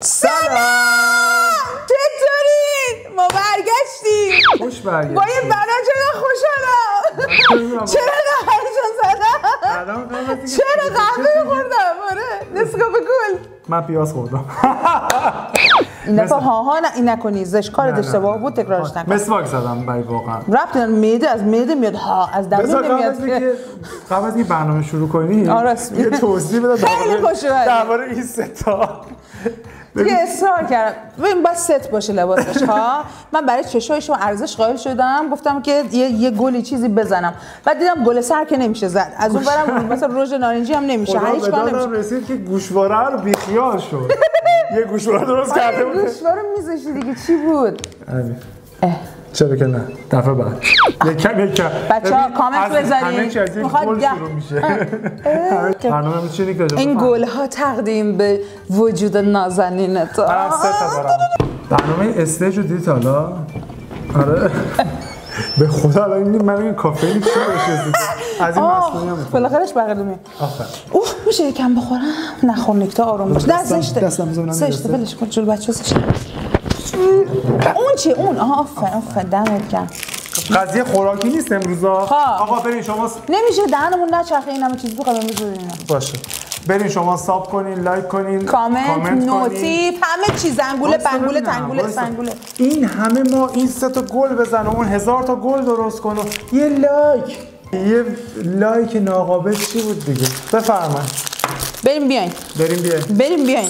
سلام چطورین؟ ما برگشتیم. خوش برگشتیم. با یه بنا چقدر خوشحالم. چرا قهرشون زدم؟ چرا قهوه خوردم؟ آره نسکافه گل. من پیاز خوردم. این دفعه ها نه این نکنی زش کارت اشتباه بود تکرارش نکن. مسواک زدم برای واقعا. ربط معده از معده میاد ها از دهن نمیاد. قبل از این برنامه شروع کنی یه توضیح بده درباره این سه تا. دیگه اصرار کردم ببین باید ست باشه لباسش ها. من برای چشایشون ارزش قائل شدم گفتم که یه گلی چیزی بزنم بعد دیدم گل سر که نمیشه زد از اون برم مثلا رژ نارنجی هم نمیشه هیچ کار نمیشه. رسید که گوشواره رو بیخیال شد. یه گوشواره درست کرده بود. گوشواره میذاشتی دیگه چی بود؟ چرا که نه دفعه بعد یکم بچه‌ها کامنت بذارید میخواد شروع میشه. برنامه چی نیک این گل ها تقدیم به وجود نازنین تو. من سه تا دارم. برنامه استیج رو دیدید حالا؟ آره به خدا الان من این کافئین چی باشه از این مسئولیت هم بالاخرش بغلمه. اوه میشه یکم بخورم نخور نکته آروم باش. نه زشته زشته ولش کن جلو بچه‌ها زشته. اون چی اون آفرین دمت گرم. قضیه خوراکی نیست امروزا. آقا برین شما نمیشه دهنمون نچرخه این همه چیز بخوام امروز ببینیم. باشه برین شما ساب کنین لایک کنین کامنت نوتیف همه چیز انگوله بنگوله تنگوله سنگوله. این همه ما این سه تا گل بزن و اون 1000 تا گل درست کن و یه لایک ناقابل چی بود دیگه. بفرمایید بریم بیاین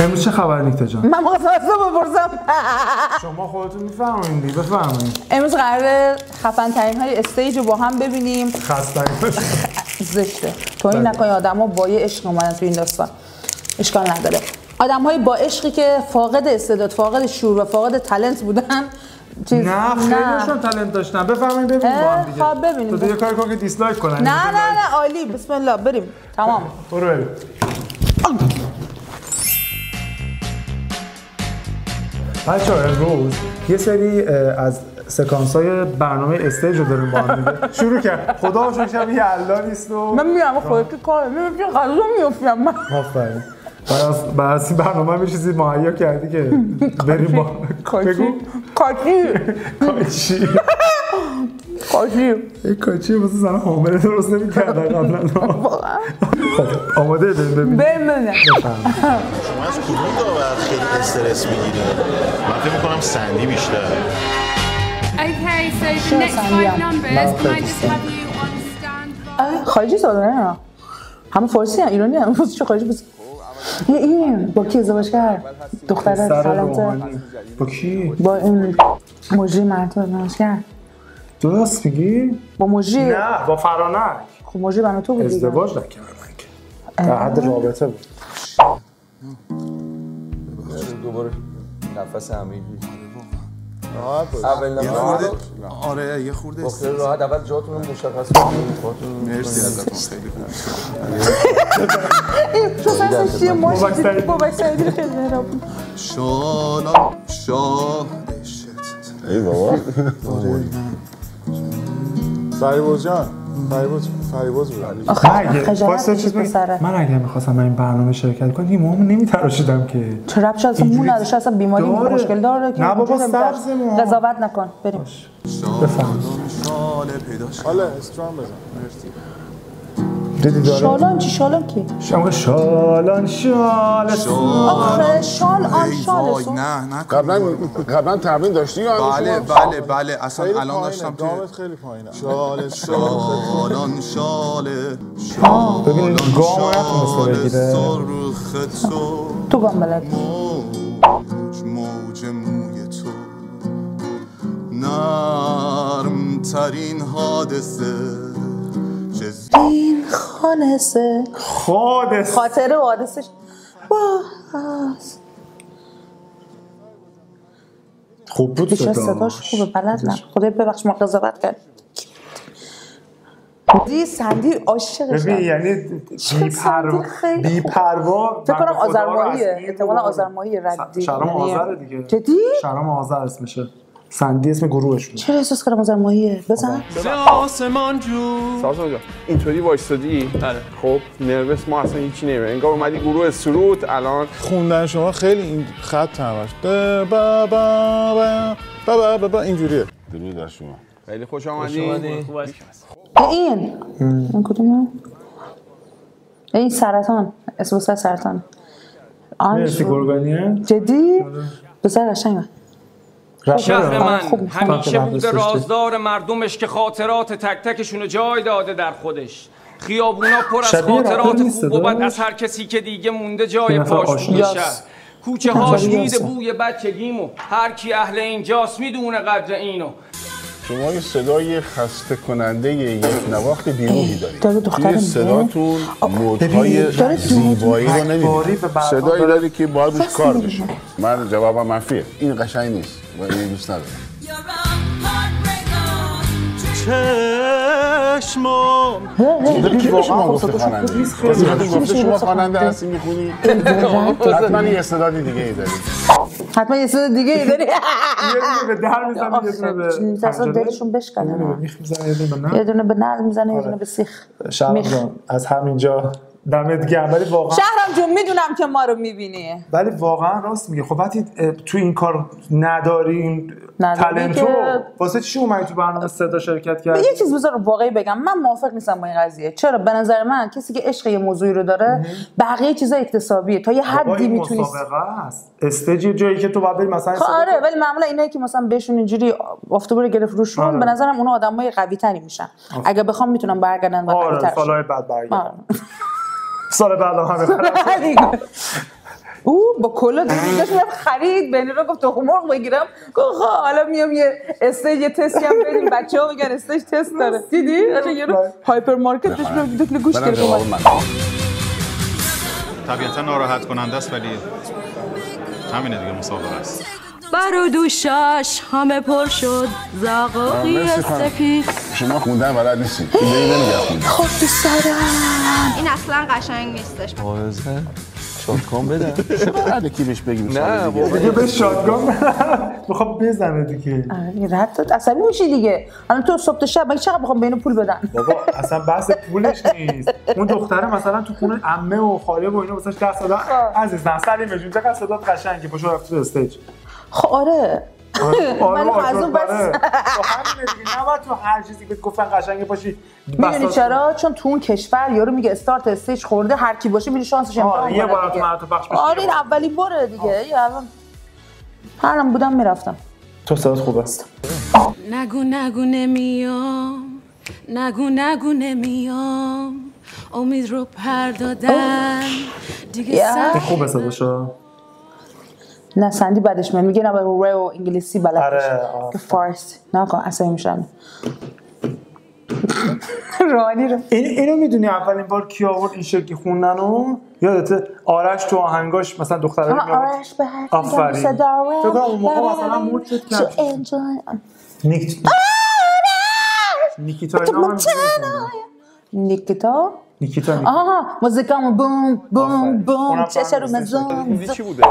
امروز چه خبر نیکته جان؟ من مخواستم بپرسم. شما خودتون میفهمین دیگه بفرمایید. امروز قراره خفن ترین های استیج رو با هم ببینیم. خسته‌اید زشته. تو این نکنی آدما با یه عشق اومدن تو این داستان. اشکال نداره. آدم‌های با عشقی که فاقد استعداد، فاقد شور و فاقد تالنت بودن. نه خیلیشون تالنت داشتن. بفرمایید ببینیم با هم دیگه. خب ببینیم. تو یه کاری کن که دیسلایک کنن. نه عالی بسم الله بریم. تمام. بریم. بچه‌ها امروز یه سری از سکانس‌های برنامه استیج رو داریم با هم دیگه شروع کرد. خدا رو شکر یه الله نیست و من میرم خودت کار میگم غذا میافتم من. آفرین. بعد از این برنامه یه چیزی مهیا کردی که بریم با کاچی واسه زن حامله درست نمی‌کردن قبلا. واقعا خب آماده بریم ببینیم. شما از کدوم داور خیلی استرس میگیرید؟ من فکر می‌کنم سندی بیشتر. Okay, so the next 5 numbers, can I just have you on stand? خارجی سازنه همه فارسی هم ایرانی هم چه خارجی بس. این با کی ازدواج کرد؟ دختر سالته. با کی؟ با این موجی مرد ازدواج کرد. درست میگی؟ با موجی؟ نه با فرانک. خب موجی بنا تو بود دیگه. ازدواج نکردن که. در حد رابطه بود. دوباره نفس عمیقی. اول یه خورده آره یه خورده بخیر راحت اول جاتون رو مشخص کنید. مرسی ازتون خیلی تو سرش چیه ماشی بابک سعیدی خیلی مهربون. شالان شادشت ای بابا فریباز جان فریباز بود. من اگه می‌خواستم این برنامه شرکت کنم این موامو نمی‌تراشیدم که. چه ربطی اصلا مو نداشت اصلا بیماری مشکل داره که. نه بابا سبز مو. قضاوت نکن بریم. بفهم. شال پیداش حالا استرام بزن. مرسی. شالان چی شالان کی؟ شما شالان آخه شال آن شال نه قبلا تمرین داشتی یا بله اصلا الان داشتم تو دامت خیلی پایینه. شالان شاله ببینید گامو نتونسته بگیره. تو گام بلدی موج موی تو نرم ترین حادثه این خانسه خاطر حادثش خوب بود صداش خوبه بلد نه خدای ببخش ما قضاوت کرد دی سندی عاشقش. ببین یعنی بی پروا فکر کنم آذرماهیه احتمالاً آذرماهی ردی شرم آذر دیگه جدی شرم آذر اسمشه سندی اسم گروهشون. چرا احساس کردم آذر ماهیه؟ بزن. آسمان جون سازمان جان اینطوری وایستادی خب نروس ما اصلا هیچی نمیره انگار اومدی گروه سرود الان خوندن شما خیلی این خط همش با با با با با با اینجوریه. درود بر شما. خیلی خوش آمدی. این کدومه؟ این سرطان اسم سرطان. مرسی گرگانیه. جدی؟ بذار قشنگه. شهر من همیشه بوده رازدار مردمش که خاطرات تک تکشونو جای داده در خودش. خیابونا پر از خاطرات خوب و بد از هر کسی که دیگه مونده جای پاشون شهر. کوچه هاش میده بوی بچگیمو هر کی اهل اینجاست میدونه قدر اینو. شما یه صدای خسته کننده یک نواخت بیروحی دارید. توی صداتون نوت‌های زیبایی رو نمیدید. صدایی داری که باید روش کار بشه. من جوابم منفیه. این قشنگ نیست. و این دوست ندارم. چشمام کی به شما گفته خواننده؟ گفته شما خواننده هستی میخونی؟ حتما یه استعداد دیگه ای دارید. حتما یه استعداد دیگه ای داری. یه دونه به در میزنه یه دونه به اصلا دلشون بشکنه. میخ میزنه یه دونه به یه دونه به نعل میزنه یه دونه به سیخ. شهرام جان از همینجا دمت گرم ولی واقعا شهرام جون میدونم که ما رو میبینی ولی واقعا راست میگه. خب وقتی تو این کار نداری این تالنتو واسه چی اومدی تو برنامه صدا شرکت کردی؟ یه چیز بذار واقعی بگم من موافق نیستم با این قضیه. چرا به نظر من کسی که عشق یه موضوعی رو داره بقیه چیزا اکتسابیه تا یه حدی میتونی مسابقه است استیج جایی که تو باید بری مثلا آره ولی معمولا اینایی که مثلا بهشون اینجوری آفتابر گرفت روشون به نظرم اون آدمای قوی تری میشن اگه بخوام میتونم برگردن و قوی تر سالهای بعد برگردن سال بعد هم او با کلا داشت میرفت خرید بینی رو گفت تخم مرغ بگیرم گفت حالا میام یه استیج یه تستی هم بدیم بچه‌ها میگن استیج تست داره دیدی یه رو هایپر مارکت داشت دکل گوش گرفت طبیعتا ناراحت کننده است ولی همینه دیگه مسابقه است. بر و دوشاش همه پر شد زاغوقی سپید. شما خوندن بلد نیستید. اینجوری نمیگه. خب دوست دارم. این اصلا قشنگ نیستش. آوازه شاتگان بده. چرا الکی بهش بگیم نه دیگه به شاتگان میخوام بزنه دیگه. این رد عصبی میشی دیگه. الان تو صبح تا شب من چقدر میخوام بینو پول بدن؟ بابا اصلا بحث پولش نیست. اون دختره مثلا تو خونه عمه و خاله و اینا واسش 10 صدا عزیز سلیم جون چقدر صدات قشنگه پشو رفت تو استیج. خب آره ولی از اون بس همینه دیگه نباید تو هر چیزی که گفتن قشنگه باشی. میدونی چرا؟ چون تو اون کشور یارو میگه استارت استیج خورده هر کی باشه میره شانسش امتحان کنه. یه بار تو مراتب پخش بشه. آره این اولین باره دیگه. الان هرم بودم میرفتم. تو صدات خوب است. نگو نگو نمیام نگو نگو نمیام امید رو پردادن دیگه سر خوبه صداشو. نه سندی بعدش میگه نه رو رو انگلیسی بلد باشه که فارسی نه کن اصلا میشم روانی رو اینو میدونی اولین بار کی آورد این شکلی خوندنو یادته آرش تو آهنگاش مثلا دختره میاد آرش به هر آفرین فکر کنم اون موقع مثلا مود شد کرد نیکیتا آها موزیکامو بوم بوم بوم چه رو مزون چی بوده؟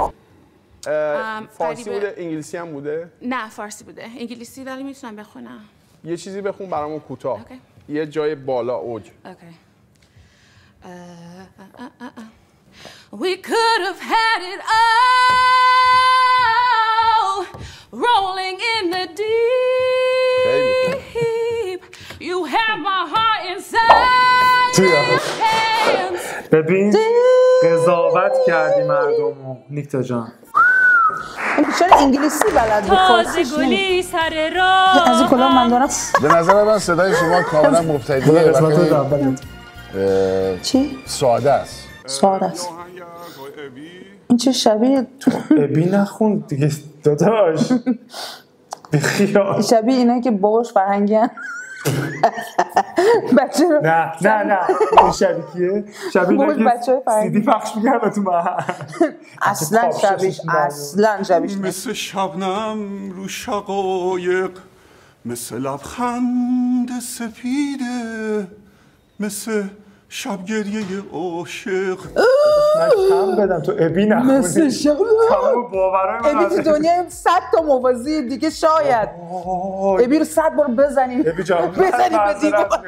فارسی بوده انگلیسی هم بوده؟ نه فارسی بوده انگلیسی ولی میتونم بخونم یه چیزی بخون برامون کوتاه یه جای بالا اوج We could have had it all rolling in the deep You have my heart inside ببین قضاوت کردی مردمو نیکتا جان این چرا انگلیسی بلد به فارسیش نمیشه از این کلام من دارم به نظر من صدای شما کاملا مبتدیه چی؟ ساده است ساده است این چه شبیه ابی نخون دیگه داداش بخیال شبیه اینایی که باباش فرهنگی هن بچه رو نه این شبیه کیه؟ شبیه اینایی که سیدی پخش میگرد تو محل اصلا شبیش مثل شبنم رو شقایق مثل لبخند سپیده مثل شب گریه عاشق کم بدم تو ابی نخونی مثل شب تمام باورای من ابی تو دنیا 100 تا موازی دیگه شاید ابی رو 100 بار بزنیم ابی جان بزنیم به دیوار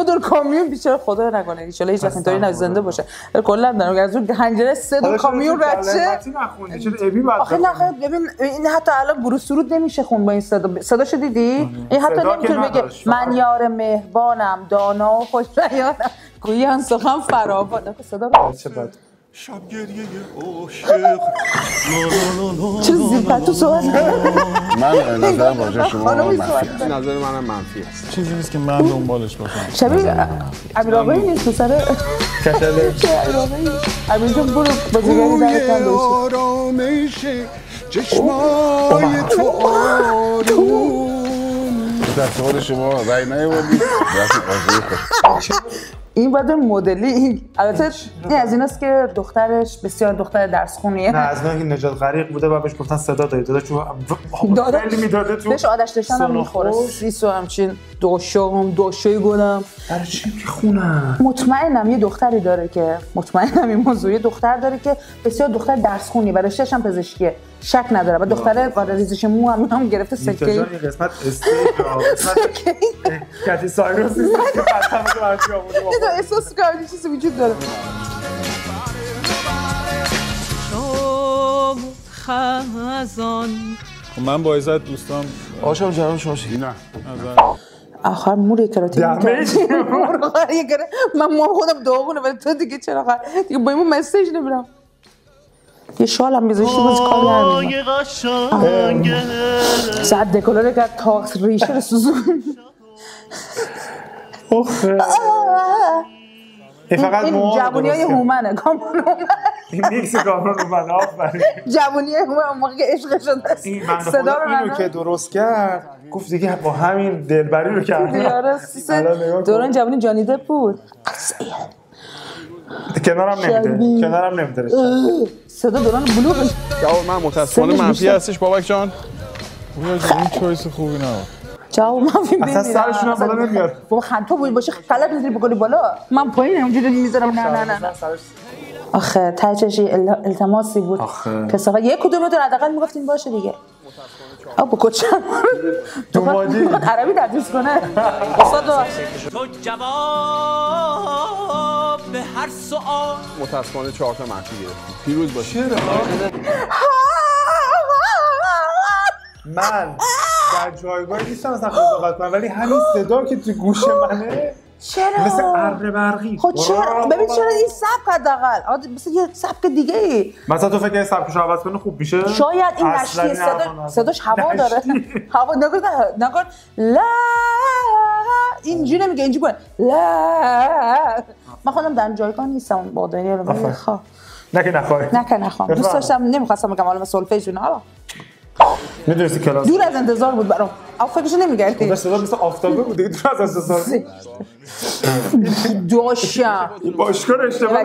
دور کامیون بیچاره خدا نکنه ان شاء الله هیچ وقت اینطوری زنده باشه کلا دارم از اون پنجره 3 دور کامیون رد شه چرا ابی بعد آخه نه ببین این حتی الان گروه سرود نمیشه خون با این صداشو دیدی این حتی نمیتونه بگه من یار مهربانم دانا و خوش بیانم گویان سخن فراوان صدا رو چه بد شب گریه عاشق چه زیبا تو صحبت من نظرم راجع شما منفی است. نظر منم منفی است. چیزی نیست که من دنبالش باشم. شبیه امیرآقایی نیست تو سر کشله امیرآقایی امیر جان برو بازیگری درکن دوش آرامش چشمای تو آروم دستور شما رای نیاوردی دست قاضی خود این بعد مدلی البته این از ایناست که دخترش بسیار دختر درس خونیه نه از اینکه نجات غریق بوده و بهش گفتن صدا دادی داده چون خیلی میداده تو بهش آدش داشتن هم میخوره سیسو همچین دوشوی گلم برای چی میخونم مطمئنم یه دختری داره که مطمئنم این موضوع یه دختر داره که بسیار دختر درس خونی و رشته‌ش هم پزشکیه شک نداره و دختره با ریزش مو هم گرفته سکه این قسمت استیک کتی سایروس نیست که قطعا تو برچی آموده با احساس کنم چیزی وجود داره خزان من با عزت دوستان آشام جناب شما نه آخر موری کراتی من ما خودم داغونه ولی تو دیگه چرا آخر دیگه با این مسیج نمیرم یه شال هم میذاشتی باز کار نمیدونم ساعت دکولاره که تا ریشه رو سوزون این جوونی های هومنه کامون هومن این میکس کامون هومن آفرین جوونی های هومن موقع که عشق شده صدا رو اینو که درست کرد گفت دیگه با همین دلبری رو کرد دوران جوونی جانی دپ بود کنارم نمیده صدا دوران بلوغ جواب من متاسفانه منفی هستش بابک جان این چویس خوبی نه جواب منفی ببینم اصلا سرشون هم بالا نمیاد بابا خنتو بود باشه غلط میذاری بکنی بالا من پایین اونجوری میذارم نه آخه تاچشی التماسی بود کسافت یک کدومتون حداقل میگفتین باشه دیگه با کوچم دومادی عربی تدریس کنه استاد تو جواب به هر سوال متاسفانه 4 تا منفی گرفتیم پیروز باشید من در جایگاهی نیستم مثلا قضاوت کنم ولی همین صدا که تو گوش منه چرا؟ مثل اره برقی خب چرا؟ ببین چرا این سبک حداقل مثل یه سبک دیگه ای مثلا تو فکر سبکش رو عوض کنی خوب میشه؟ شاید این نشتی صداش هوا داره هوا نگاه لا اینجوری نمیگه اینجوری کنه لا من خودم در جایگاه نیستم با دنیا رو بخواه نخواه دوست داشتم نمیخواستم بگم حالا سولفیج نه حالا میدونستی کلاس دور از انتظار بود برام فکرشو نمیگردی خودش صدا مثل آفتابه بود دیگه دور از انتظار دوشم باشکار اشتباه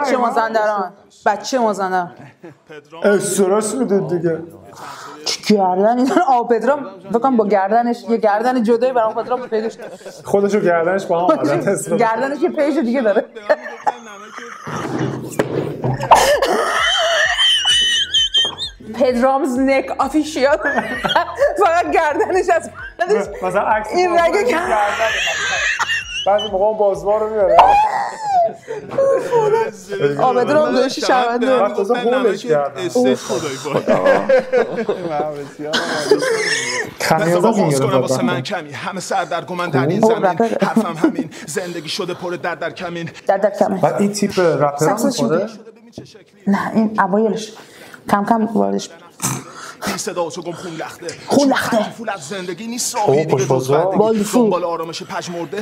بچه مازندران استراس میده دیگه گردن این پدرام بکنم با گردنش یه گردن جدایی برام پدرام پیجش خودشو گردنش با هم عادت گردنش یه پیج دیگه داره پدرامز نک آفیشیال فقط گردنش از مثلا عکس این رگه گردنش بعضی موقع بازوار رو میاره پدرام دوشی شونده وقت ازا هولش کردن خمیازا باز کنم واسه من کمی همه سردرگمن در این زمین حرفم همین زندگی شده پر در کمین بعد این تیپ رپر هم میخوره؟ نه این اوایلش کم کم واردش این صدا تو گم خون لخته فول از زندگی نیست راهی دیگه جز دنبال آرامش پژمرده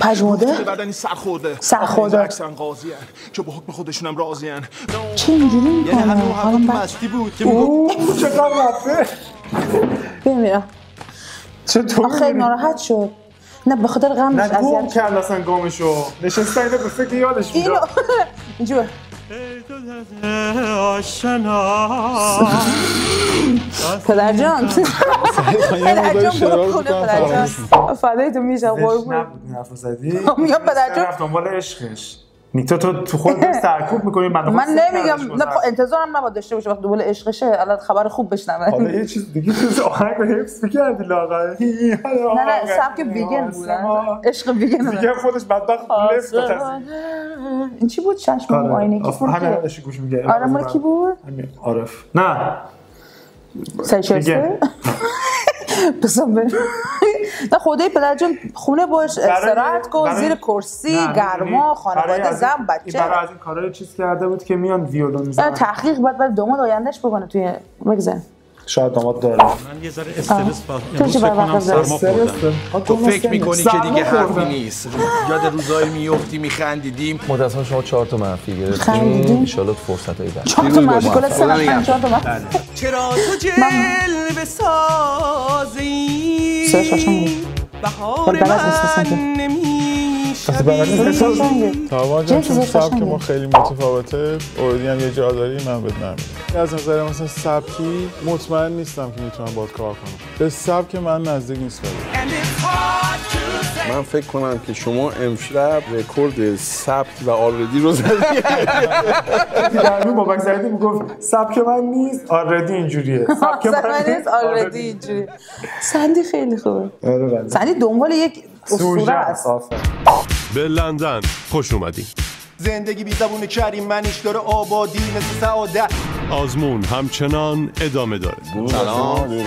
بدنی سرخورده اکثرا قاضی‌ان که با حکم خودشونم راضی‌ان چه اینجوری میکنه یعنی همون حالت مستی بود که میگفت چقدر رفته بمیرم چطور خیلی ناراحت شد نه به خاطر غمش نه گم کرد اصلا گامشو نشسته اینو به فکر یادش میاد اینجور پدرجان برو خونه پدرجان فدای تو میشم قربون نبود این حرف زدی میگم پدرجان رفت دنبال عشقش تو خودت سرکوب می‌کنی من نمیگم نه انتظارم نباید داشته باشه وقتی دنبال عشقشه الان خبر خوب بشنوه. حالا یه چیز دیگه تو آهنگ حفظ می‌کردی لاغر. نه سبک ویگن بود. عشق ویگن. دیگه خودش بدبخت لفت بتازی. این چی بود چشم آینه کی بود؟ همین اشی گوش می‌گه. آره مال کی بود؟ عارف. نه. سایشسته؟ بسام بریم. نه خدای پدرجان خونه باش استراحت کن زیر کرسی گرما خانواده زن بچه. برای از این کارا چیز کرده بود که میان ویولون میزنن. تحقیق بعد برای داماد آیندهش بکنه توی بگذار. شاید داماد داره. من یه ذره استرس با امروز فکر کنم سرما خوردم. تو فکر میکنی که دیگه حرفی نیست. یاد روزایی میافتی میخندیدیم. متأسفانه شما 4 تا منفی گرفتین. ان شاءالله فرصتای بعد. 4 تا منفی کلا 4 تا منفی. چرا تو جلوه سازی بهار من نمیشوی تابان جان چون سبک ما خیلی متفاوته اوردی هم یه جا داری من بهت نمیدم از نظر مثلا سبکی مطمئن نیستم که میتونم باید کار کنم به سبک من نزدیک نیست من فکر کنم که شما امشب رکورد سبک و آلردی رو زدید. درمی بابک سعیدی میگفت سبک من نیست آلردی اینجوریه. سبک من نیست آلردی اینجوریه. سندی خیلی خوبه. سندی دنبال یک اسطوره است. به لندن خوش اومدین. زندگی بی زبون کریم منش داره آبادی مثل سعادت. آزمون همچنان ادامه داره. سلام.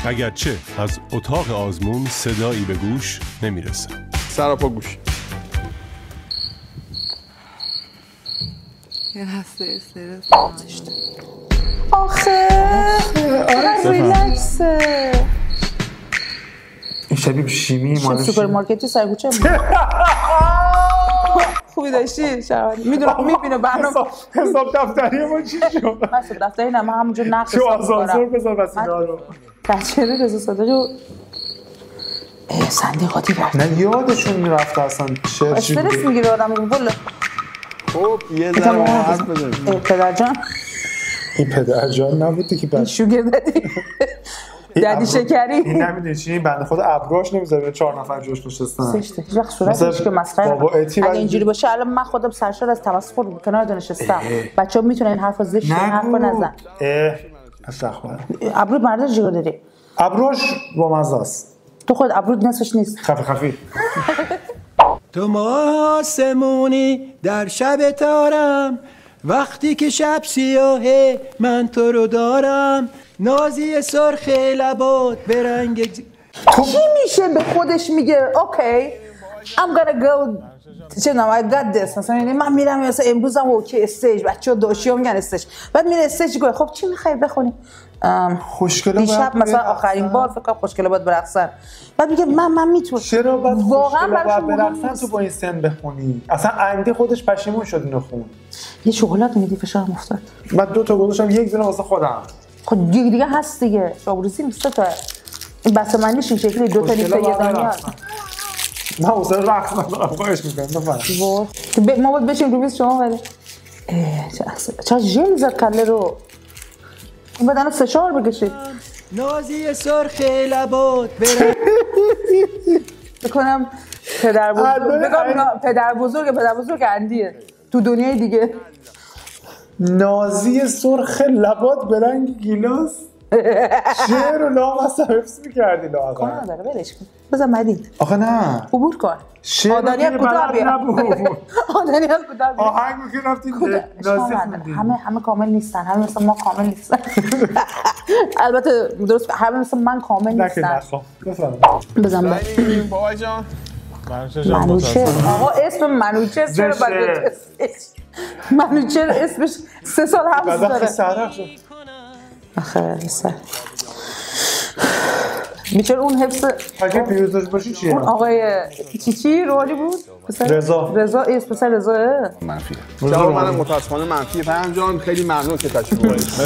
اگرچه از اتاق آزمون صدایی به گوش نمیرسه. سراپا گوش. یه هسته استرس داشته. آخه آره ریلکسه. این شبیه شیمی مالش. سوپرمارکتی سرگوچه بود. خوبی داشتی شاید میدونم میبینه برنامه حساب دفتری ما چی شد؟ من حساب دفتری نه من همونجور نقد تو آسانسور بذار بس اینا رو بچه‌ره رضا صادقی صندوقاتی کرد نه یادشون میرفت اصلا چه استرس میگیره آدم والا. خب یه ذره حرف بزنیم. پدرجان این پدرجان نبوده که بعد شوگر دادی دادی شکری. این نمیدونی چی بنده خود ابروش نمیذاره 4 نفر جوش نشستن. سشته هیچ وقت صورتش که مسخره. اگه اینجوری باشه الان من خودم سرشار از تمسخر کنار نشستم. بچه‌ها میتونن این حرفو زشت حرفو نزن. استغفر. ابرو مرد جیگر داری. ابروش با مزه است. تو خود ابرود نصفش نیست. خفی. تو آسمونی در شب تارم وقتی که شب سیاهه من تو رو دارم نازی سرخ لبات به رنگ چی میشه به خودش میگه اوکی I'm gonna go چه نام I got this مثلا من میرم مثلا امروزم اوکی استیج بچه‌ها داشیو میگن استیج بعد میره استیج میگه خب چی میخوای بخونی خوشگله دیشب مثلا آخرین بار فکر کنم خوشگله باید برقصن بعد میگه من میتونم چرا باید واقعا برقصن تو با این سن بخونی اصلا عمدی خودش پشیمون شد اینو خون یه شکلات میدی فشارم افتاد بعد 2 تا گذاشتم یک دونه واسه خودم خب دیگه هست دیگه شابروسی 3 تا این بسمنیش این شکلی 2 تا نیست یه دانه نه اصلا رقص ندارم خواهش میکنم بفرم ما باید بشیم رو بیست شما ولی چه ژل زد کله رو این بدن فشار بکشید نازی سرخ لبات بره بکنم پدر بزرگ اندیه تو دنیای دیگه نازی سرخ لبات به رنگ گیلاس شعر و لام اصلا حفظ میکردی لاغر کار نداره ولش کن بزن مدید آخه نه عبور کن آدانیت کوتاه بیا آدانیت کوتاه بیا آهنگ میکنی رفتیم نازی خوندیم همه کامل نیستن همه مثل ما کامل نیستن البته درست همه مثل من کامل نیستن بزن بابا جان منوچه آقا اسم منوچه چرا باید منوچه اسمش 3 سال حبس داره سرخ شد آخه میچه اون حفظ اگه پیروز داشت باشی چیه؟ اون آقای چی رولی بود؟ رضا اسم پسر رضاه؟ منفیه جواب منم متاسفانه منفیه فهم جان خیلی ممنون که تشریف آوردید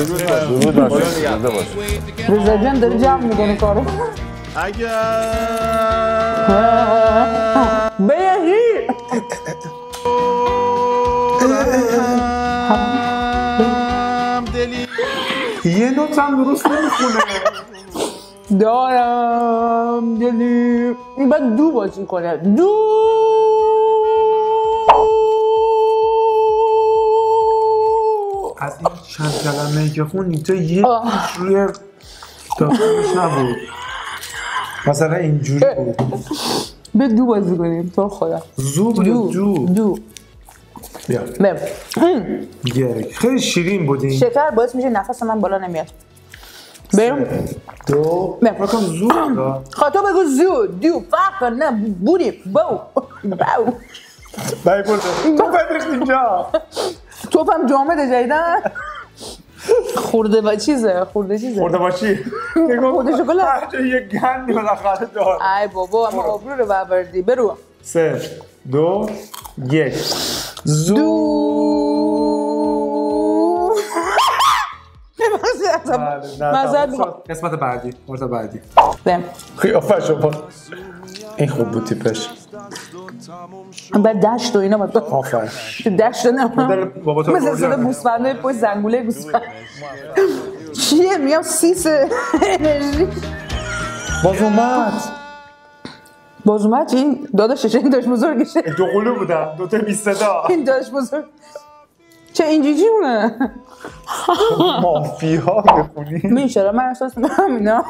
درود باشه رضا جان داره جمع میکنه کارو اگر بهی یه نوت هم درست نمیخونه دارم دلی این باید دو بازی کنه دو از این چند کلمه‌ای که خوندی تو یه روی داستانش نبود مثلا اینجوری بود به دو بازی کنیم تو خدا دو بیا خیلی شیرین بودین شکر باعث میشه نفس من بالا نمیاد بریم دو فکرم زود خاطر بگو زود دو فقط نه بودی باو بایی برده تو بدریخت اینجا توپم جامده جایدن خورده با چیزه خورده با چی؟ خورده شکلات هر جا یه گندی بالاخره دار ای بابا اما آبرو رو ببردی برو 3 2 1 مزد میخوام قسمت بعدی مرتا بعدی بهم خیافش رو این خوب بود تیپش بعد دشت و اینا باید آفر تو دشت مثل صدا گوسفنده پشت زنگوله گوسفند چیه میگم سیس انرژی باز اومد این داداشش این داشت بزرگشه دو قلو بودن دوتا بی صدا این داشت بزرگ چه اینجوری مونه مافیا بخونی میشه من احساس میکنم اینا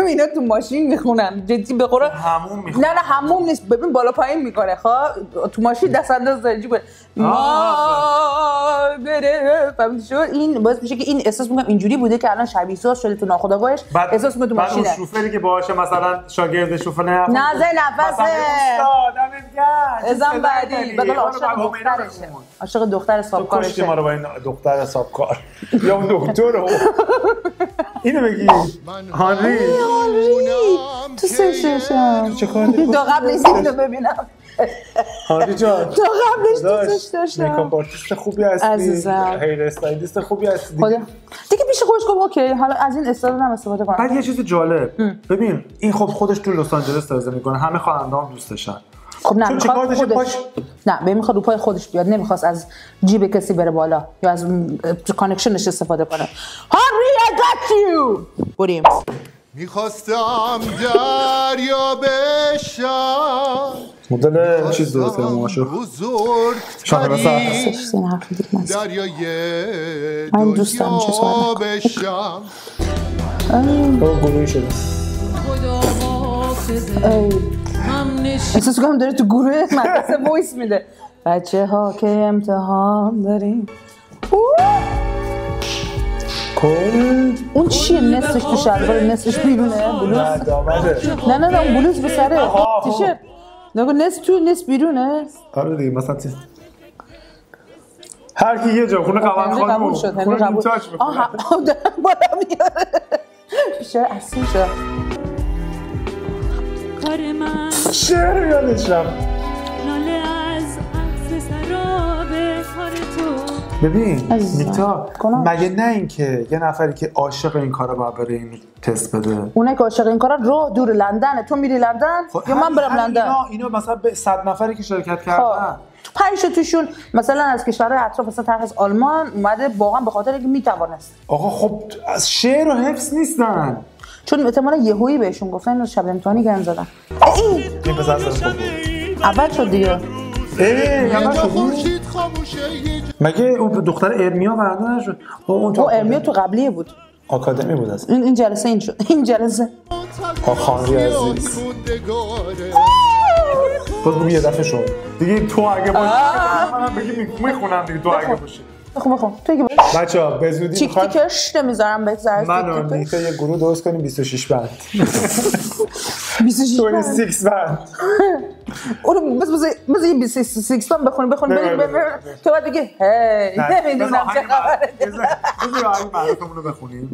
اینا تو ماشین میخونن جدی به قرآن هموم میخونن نه هموم نیست ببین بالا پایین میکنه خب تو ماشین دست انداز داری کنه بره فهمیدی شو این باعث میشه که این احساس میکنم اینجوری بوده که الان شبیه ساز شده تو ناخودآگاهش احساس میکنه تو ماشینه بعد شوفری که باشه مثلا شاگرد شوفر نه نزه نفسه ازم بعدی بدل عاشق دختر صاحبکارشه کشتی ما رو با این دختر صاحبکار یا اون دکتر اینو بگی هانری تو سششم چه کار داری؟ تا قبلش اینو ببینم هانری جان تا قبلش دوستش داشتم میکاپ آرتیست خوبی هستی عزیزم هیر استایلیست خوبی هستی دیگه پیش خودش گفت اوکی حالا از این استفاده هم استفاده کنم بعد یه چیز جالب ببین این خب خودش تو لس آنجلس داره زندگی میکنه همه خواننده‌ها دوستشن خب نه میخواد خودش نه به میخواد رو پای خودش بیاد نمیخواست از جیب کسی بره بالا یا از کانکشنش استفاده کنه هاری I got you بریم میخواستم دریا بشم مدل چیز درسته مواشو بزرگترین دریای دنیا بشم گروهی شده احساس کنم داره تو گروه مدرسه وایس میده بچه ها که امتحان داریم اون چیه نصفش تو شلوار نصفش بیرونه بلوز نه اون بلوز به سره تیشرت نگو نصف تو نصف بیرونه آره دیگه مثلا هر کی یه جا خونه قبول شد خونه قبول آها بالا میاره بیشتر اصلی شد شعر یادشم ببین نیکتا مگه نه اینکه یه نفری که عاشق این کارا باید بره این تست بده اونه که عاشق این کارا راه دور لندنه تو میری لندن یا من برم لندن اینا مثلا به 100 نفری که شرکت کردن تو 5 تا توشون مثلا از کشورهای اطراف مثلا طرف از آلمان اومده واقعا به خاطر اینکه میتوانست آقا خب از شعر و حفظ نیستن چون احتمالاً یهویی بهشون گفتن شب امتحانی گن زدن این پسر خوب بود اول شد دیگه مگه اون دختر ارمیا برنده نشد اون ارمیا تو قبلیه بود آکادمی بود از این جلسه این شد این جلسه خانری عزیز باز یه دفعه شد دیگه تو اگه باشی منم بگی میخونم دیگه تو اگه باشی بخون تو اگه بچه‌ها به زودی تیک تیکش نمیذارم بهت من و نیکا یه گروه درست کنیم 26 بند 26 بند اونو بس یه 26 بند بخونیم بریم تو بعد دیگه هی نمیدونم چه خبره بذار آهنگ معروفمون رو بخونیم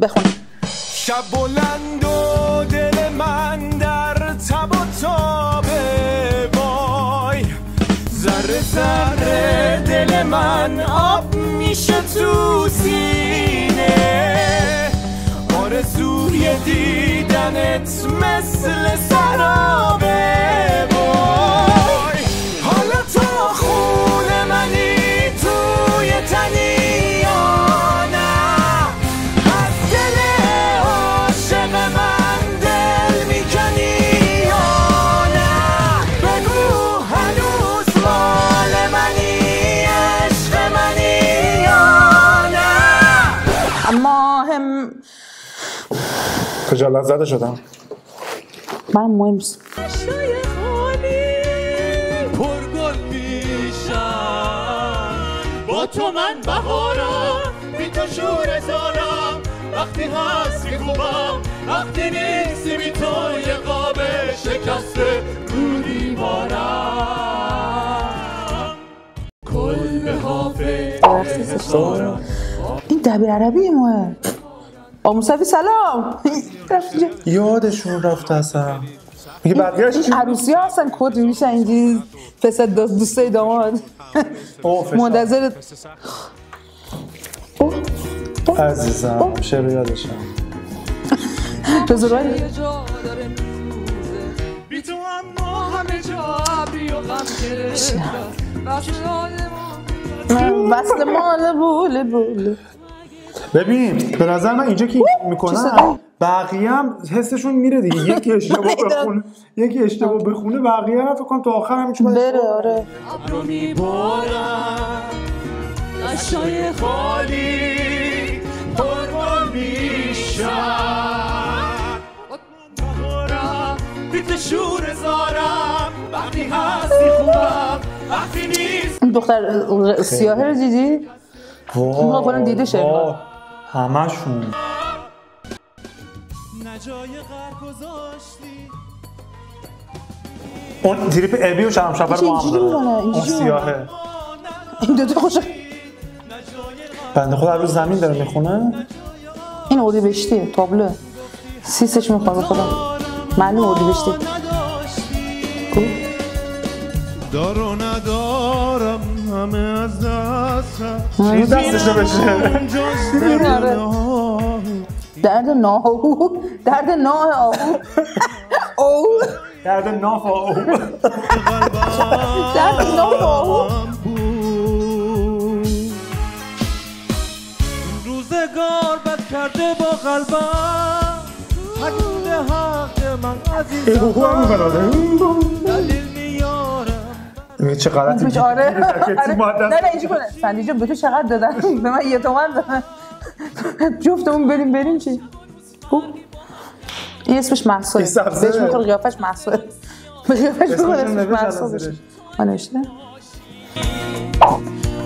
شب بلند و دل من در تب و تابه وای ذره ذره دل من آب میشه تو سینه آرزوی دیدنت مثل سرابه وای حالا تو خون منی توی تنی یا نه از دل عاشق من دل میکنی یا نه بگو هنوز مال منی عشق منی خجالت زده شدم. من مهم نیست. پرگل میشم با تو من بهارم بی تو شور زارم وقتی هستی خوبم وقتی نیستی بی تو یه قاب شکسته رو دیوارم کل حافظ این دبیر عربی ماه آقا موسوی سلام. یادشون رفته اصلا. میگه برگشت این عروسی ها هستن کد میشن اینجوری پسر دوستای داماد منتظر عزیزم شعر یادشم بزرگواری بی تو اما همه جا عبری و غم گرفت وصل مال بوله بوله. ببین به نظر من اینجا که میکنن بقیه هم حسشون میره دیگه. یکی اشتباه بخونه یکی اشتباه بخونه بقیه هم فکر کنم تا آخر همین بره. آره ابرو میبارم اشای خالی پرگل میشم بهارم بی تو شور زارم وقتی هستی خوبم وقتی نیست. این دختر سیاهه رو دیدی؟ اون کنم دیده شد همشون اون تریپ ابی و شرم شفر با هم داره اون سیاهه. این دوتا خوشه بنده خود هر روز زمین داره میخونه. این اردیبهشتیه تابلوه سیسش میخواه خودم معلوم اردیبهشتی دار و ندارم همه از دستم چیز دستش نبشه درد ناه آهو درد ناه آهو درد ناه آهو درد ناه آهو. روزگار بد کرده با قلبم حدود حق من عزیزم دلیل میارم میگه چه غلطی آره نه اینجا کنه سندیجا به تو چقدر دادن به من 1 تومن دادن جفتمون بریم چی این اسمش محصوله بهش میخوره قیافش محصوله به قیافش میخوره اسمش محصوله من نوشته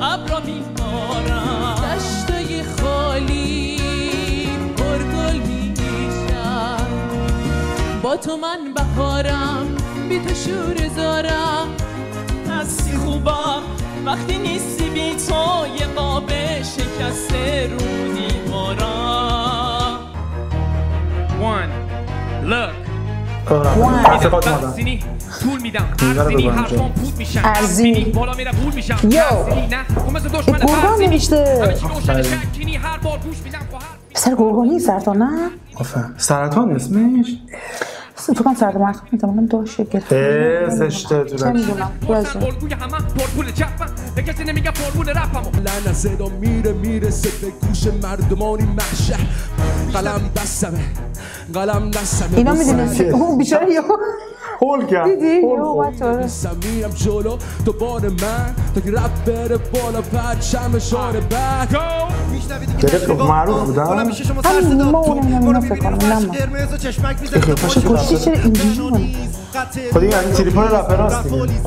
ابرا میبارم دشتای خالی پرگل میشم با تو من بهارم بی تو شور زارم هستی خوبم وقتی نیستی بی تو یه قاب شکسته رو دیوارم. One look ارزینی طول میدم ارزینی حرفام پود میشن ارزینی بالا میره پول میشم نه گرگان نوشته پسر گرگانی سرطان نه؟ سرطان اسمش؟ فکر کنم سرطان مرد میتونم داشته گرفت زشته تو نمیدونم لعنت صدا میرسه به گوش مردمانی محشر قلم دستمه اینا میدونی اون بیچاره یهو هول کرد دیدی یهو میرم جلو دوباره من تا که رب بره بالا پرچم شانه بعد دیگه معروف بودن همین ما اونم فکر کنم کشتی چرا اینجوری کنه خود این یعنی تریپان رپر هست دیگه.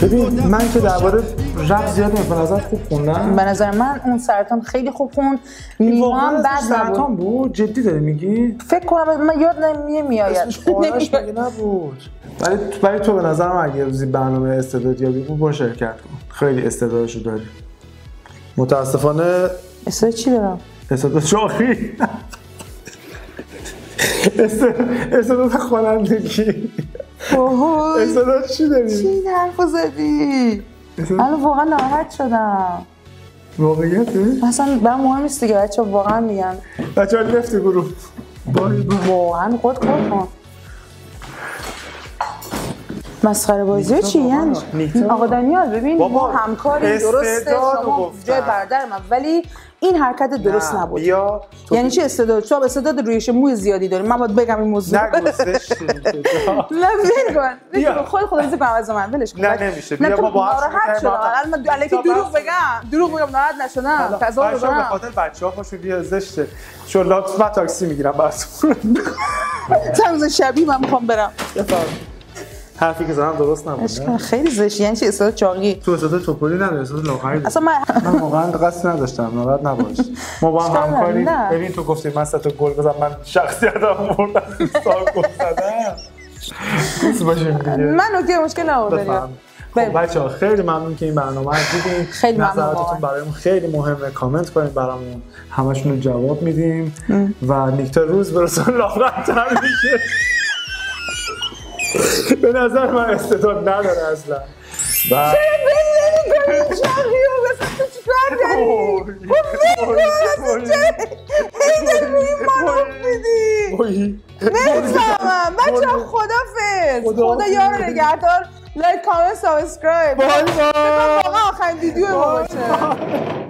ببین من که درباره رپ زیاد به نظر خوب خوندم. به نظر من اون سرطان خیلی خوب خوند نیما هم بد سرطان بود. جدی داری میگی؟ فکر کنم من یاد نمیآید اسمش مگه نبود. برای تو به نظرم اگه روزی برنامه استعدادیابی بود با شرکت کن. خیلی استعدادشو داری. متاسفانه استعداد چی دارم؟ استعداد شاخی. استعداد خوانندگی. استعداد چی داری؟ چی حرفو زدی؟ من واقعا ناراحت شدم. واقعیته؟ اصلا برام مهم نیست دیگه بچه‌ها واقعا میگن. بچه‌ها لفت گروه. واقعا خود کن. مسخره بازی چی یعنی؟ آقا دانیال ببین ما همکاری درسته شما جای برادر من ولی این حرکت درست نبود. یعنی چی استعداد؟ شما استعداد رویش موی زیادی داریم. من باید بگم این موضوع. نه گوزش. نه ول کن. خودت بگو از من ولش کن. نه نمیشه. بیا ما با هم ناراحت شدم. الان من علیکی دروغ بگم ناراحت نشدم. فضا رو به خاطر بچه‌ها خوشو بیا زشته. شلات من تاکسی میگیرم براتون. چند شبی من میخوام برم. حرفی که زدم درست نبود. خیلی زشت. یعنی چی استعداد چاقی؟ تو استعداد توپلی نداری، استعداد لاغری. اصلا من واقعا قصد نداشتم، ناراحت نباش. ما با هم همکاری. ببین تو گفتی من سه تا گل بزنم، من شخصیتم بردم سال گل زدم. دوست باشیم دیگه. من اوکی مشکل نداره. خب بچه‌ها خیلی ممنون که این برنامه رو دیدین. خیلی ممنون. نظراتتون برامون خیلی مهمه. کامنت کنید برامون. همشون رو جواب میدیم و نیکتا روز برسون لاغرتر میشه. به نظر من استعداد نداره اصلا. چرا بل نمی‌کنی چاقیو مثلا تو چیکار داری؟ هی روی ما رو میدی. نمی‌فهمم. بچه‌ها خدافظ. خدا یار نگهدار. لایک کامنت سابسکرایب. بای بای. واقعا آخرین ویدیو ما باشه.